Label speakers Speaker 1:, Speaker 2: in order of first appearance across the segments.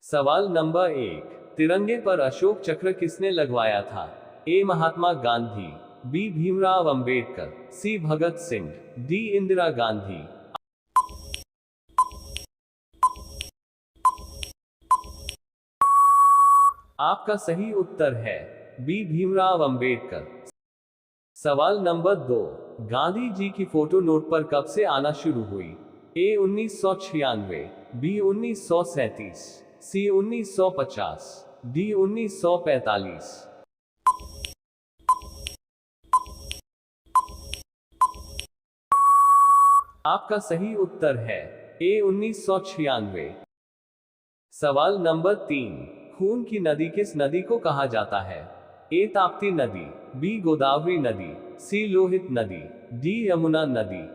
Speaker 1: सवाल नंबर 1, तिरंगे पर अशोक चक्र किसने लगवाया था? ए महात्मा गांधी, बी भीमराव अंबेडकर, सी भगत सिंह, डी इंदिरा गांधी। आपका सही उत्तर है बी भीमराव अंबेडकर। सवाल नंबर 2, गांधी जी की फोटो नोट पर कब से आना शुरू हुई? ए 1996, बी 1937, सी 1950, डी 1945। आपका सही उत्तर है ए 1996। सवाल नंबर 3, खून की नदी किस नदी को कहा जाता है? ए ताप्ती नदी, बी गोदावरी नदी, सी लोहित नदी, डी यमुना नदी।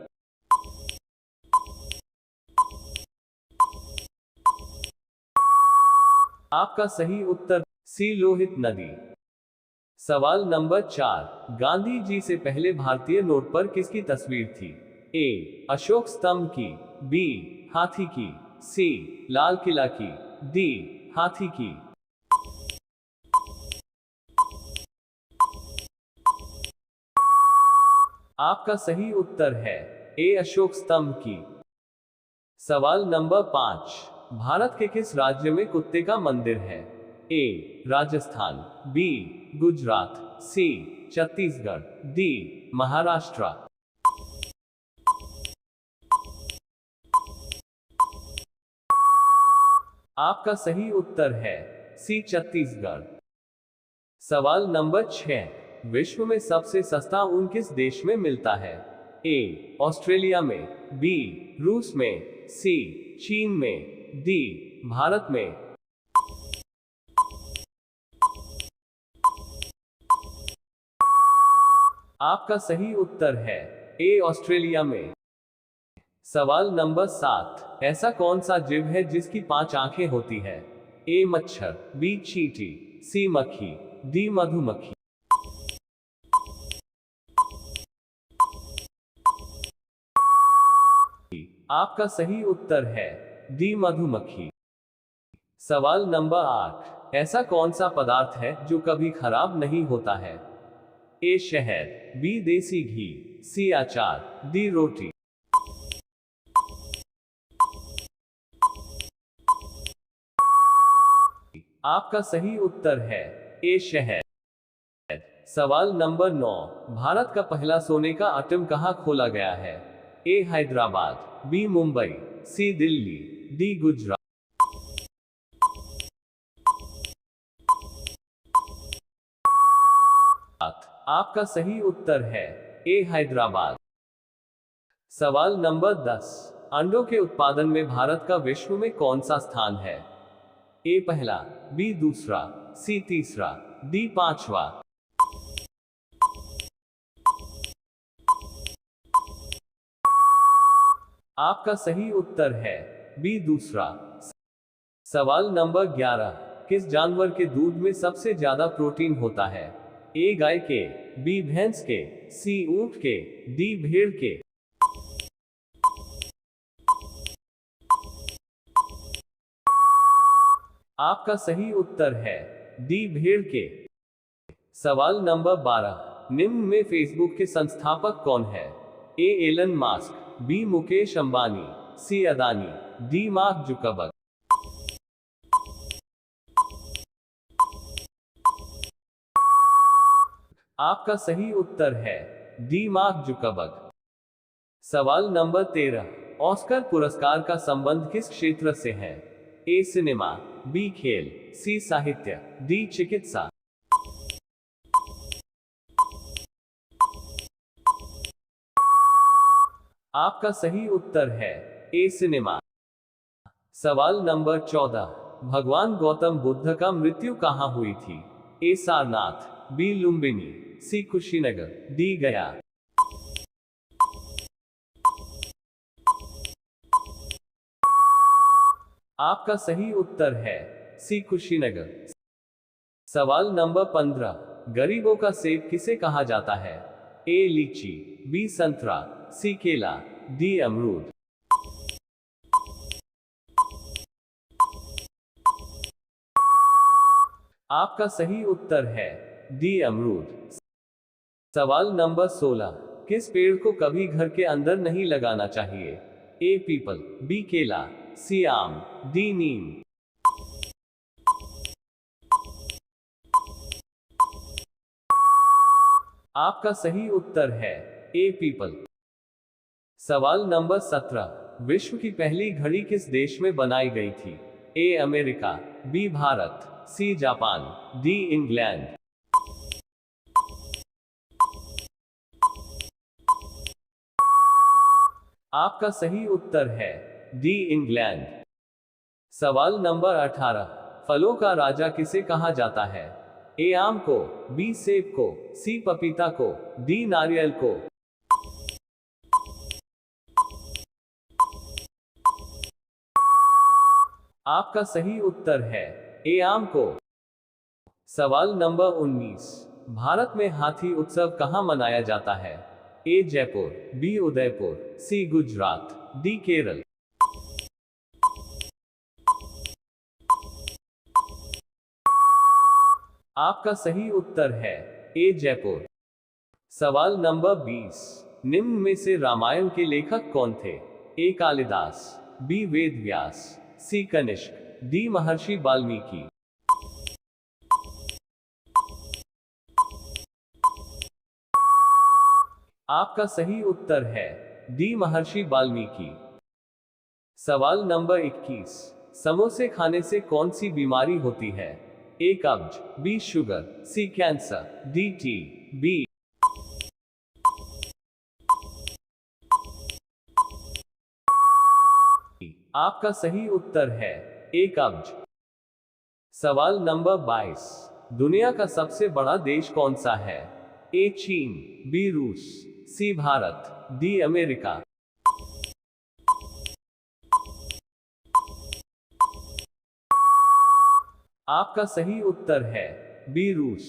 Speaker 1: आपका सही उत्तर सी लोहित नदी। सवाल नंबर 4, गांधी जी से पहले भारतीय नोट पर किसकी तस्वीर थी? ए अशोक स्तंभ की, बी हाथी की, सी लाल किला की, डी हाथी की। आपका सही उत्तर है ए अशोक स्तंभ की। सवाल नंबर 5, भारत के किस राज्य में कुत्ते का मंदिर है? ए राजस्थान, बी गुजरात, सी छत्तीसगढ़, डी महाराष्ट्र। आपका सही उत्तर है सी छत्तीसगढ़। सवाल नंबर 6, विश्व में सबसे सस्ता ऊन किस देश में मिलता है? ए ऑस्ट्रेलिया में, बी रूस में, सी चीन में, डी भारत में। आपका सही उत्तर है ए ऑस्ट्रेलिया में। सवाल नंबर 7, ऐसा कौन सा जीव है जिसकी 5 आंखें होती है? ए मच्छर, बी चींटी, सी मक्खी, डी मधुमक्खी। आपका सही उत्तर है डी मधुमक्खी। सवाल नंबर 8, ऐसा कौन सा पदार्थ है जो कभी खराब नहीं होता है? ए शहद, बी देसी घी, सी अचार, डी रोटी। आपका सही उत्तर है ए शहद। सवाल नंबर 9, भारत का पहला सोने का एटम कहां खोला गया है? ए हैदराबाद, बी मुंबई, सी दिल्ली, डी गुजरात। आपका सही उत्तर है ए हैदराबाद। सवाल नंबर 10, अंडों के उत्पादन में भारत का विश्व में कौन सा स्थान है? ए पहला, बी दूसरा, सी तीसरा, डी पांचवा। आपका सही उत्तर है बी दूसरा। सवाल नंबर 11, किस जानवर के दूध में सबसे ज्यादा प्रोटीन होता है? ए गाय के, बी भैंस के, सी ऊंट के, डी भेड़ के। आपका सही उत्तर है डी भेड़ के। सवाल नंबर 12, निम्न में फेसबुक के संस्थापक कौन है? A Elon Musk, B Mukesh Ambani, C Adani, D Mark Zuckerberg. आपका सही उत्तर है डी मार्क जुकरबर्ग। सवाल नंबर 13, ऑस्कर पुरस्कार का संबंध किस क्षेत्र से है? ए सिनेमा, बी खेल, सी साहित्य, डी चिकित्सा। आपका सही उत्तर है ए सिनेमा। सवाल नंबर 14, भगवान गौतम बुद्ध का मृत्यु कहां हुई थी? ए सारनाथ, बी लुम्बिनी, सी कुशीनगर, डी गया। आपका सही उत्तर है सी कुशीनगर। सवाल नंबर 15, गरीबों का सेब किसे कहा जाता है? ए लीची, बी संतरा, सी केला, डी अमरूद। आपका सही उत्तर है डी अमरूद। सवाल नंबर 16, किस पेड़ को कभी घर के अंदर नहीं लगाना चाहिए? ए पीपल, बी केला, सी आम, डी नीम। आपका सही उत्तर है ए पीपल। सवाल नंबर 17, विश्व की पहली घड़ी किस देश में बनाई गई थी? A America, B Bharat, C Japan, D England. आपका सही उत्तर है डी इंग्लैंड। सवाल नंबर 18, फलों का राजा किसे कहा जाता है? ए आम को, बी सेब को, सी पपीता को, डी नारियल को। आपका सही उत्तर है ए आम को। सवाल नंबर 19, भारत में हाथी उत्सव कहाँ मनाया जाता है? ए जयपुर, बी उदयपुर, सी गुजरात, डी केरल। आपका सही उत्तर है ए जयपुर। सवाल नंबर 20, निम्न में से रामायण के लेखक कौन थे? ए कालिदास, बी वेद व्यास, सी कनिष्क, डी महर्षि वाल्मीकि। आपका सही उत्तर है डी महर्षि वाल्मीकि। सवाल नंबर 21, समोसे खाने से कौन सी बीमारी होती है? ए कब्ज, बी शुगर, सी कैंसर, डी टी बी। आपका सही उत्तर है ए कब्ज। सवाल नंबर 22, दुनिया का सबसे बड़ा देश कौन सा है? ए चीन, बी रूस, सी भारत, डी अमेरिका। आपका सही उत्तर है बी रूस।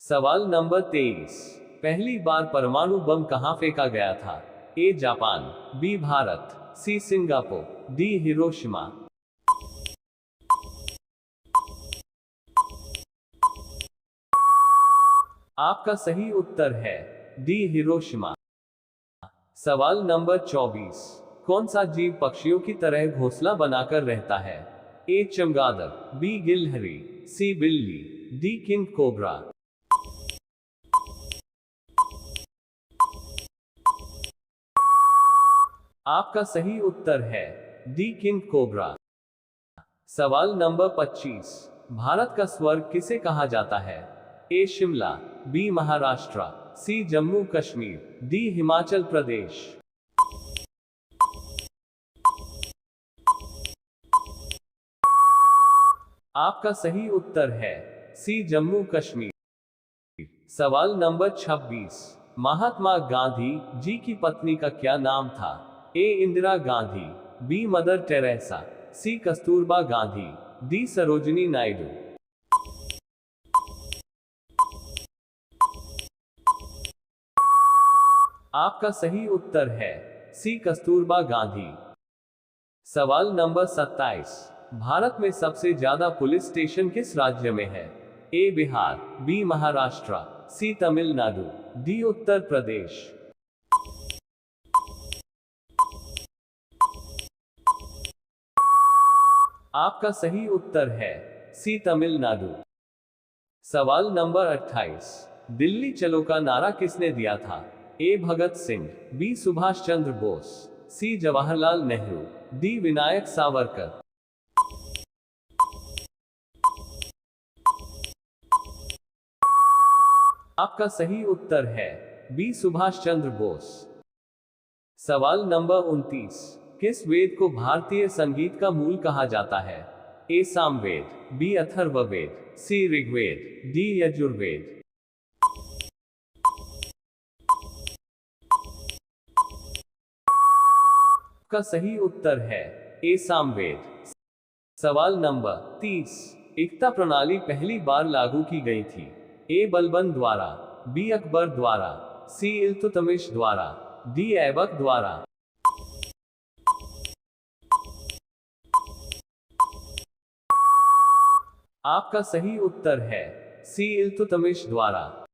Speaker 1: सवाल नंबर 23, पहली बार परमाणु बम कहां फेंका गया था? A Japan, B Bharat, C Singapore, D Hiroshima. आपका सही उत्तर है डी हिरोशिमा। सवाल नंबर 24, कौन सा जीव पक्षियों की तरह घोंसला बनाकर रहता है? ए चमगादड़, बी गिलहरी, सी बिल्ली, डी किंग कोबरा। आपका सही उत्तर है डी किंग कोबरा। सवाल नंबर 25, भारत का स्वर्ग किसे कहा जाता है? ए शिमला, बी महाराष्ट्र, सी जम्मू कश्मीर, डी हिमाचल प्रदेश। आपका सही उत्तर है सी जम्मू कश्मीर। सवाल नंबर 26, महात्मा गांधी जी की पत्नी का क्या नाम था? A Indira Gandhi, B Mother Teresa, C Kasturba Gandhi, D Sarojini Naidu. आपका सही उत्तर है सी कस्तूरबा गांधी। सवाल नंबर 27, भारत में सबसे ज्यादा पुलिस स्टेशन किस राज्य में है? ए बिहार, बी महाराष्ट्र, सी तमिलनाडु, डी उत्तर प्रदेश। आपका सही उत्तर है सी तमिलनाडु। सवाल नंबर 28, दिल्ली चलो का नारा किसने दिया था? ए भगत सिंह, बी सुभाष चंद्र बोस, सी जवाहरलाल नेहरू, डी विनायक सावरकर। आपका सही उत्तर है बी सुभाष चंद्र बोस। सवाल नंबर 29, किस वेद को भारतीय संगीत का मूल कहा जाता है? ए सामवेद, बी अथर्ववेद, सी ऋग्वेद, डी यजुर्वेद। का सही उत्तर है ए सामवेद। सवाल नंबर 30, एकता प्रणाली पहली बार लागू की गई थी? ए बलबन द्वारा, बी अकबर द्वारा, सी इल्तुतमिश द्वारा, डी ऐबक द्वारा। आपका सही उत्तर है सी इल्तुतमिश द्वारा।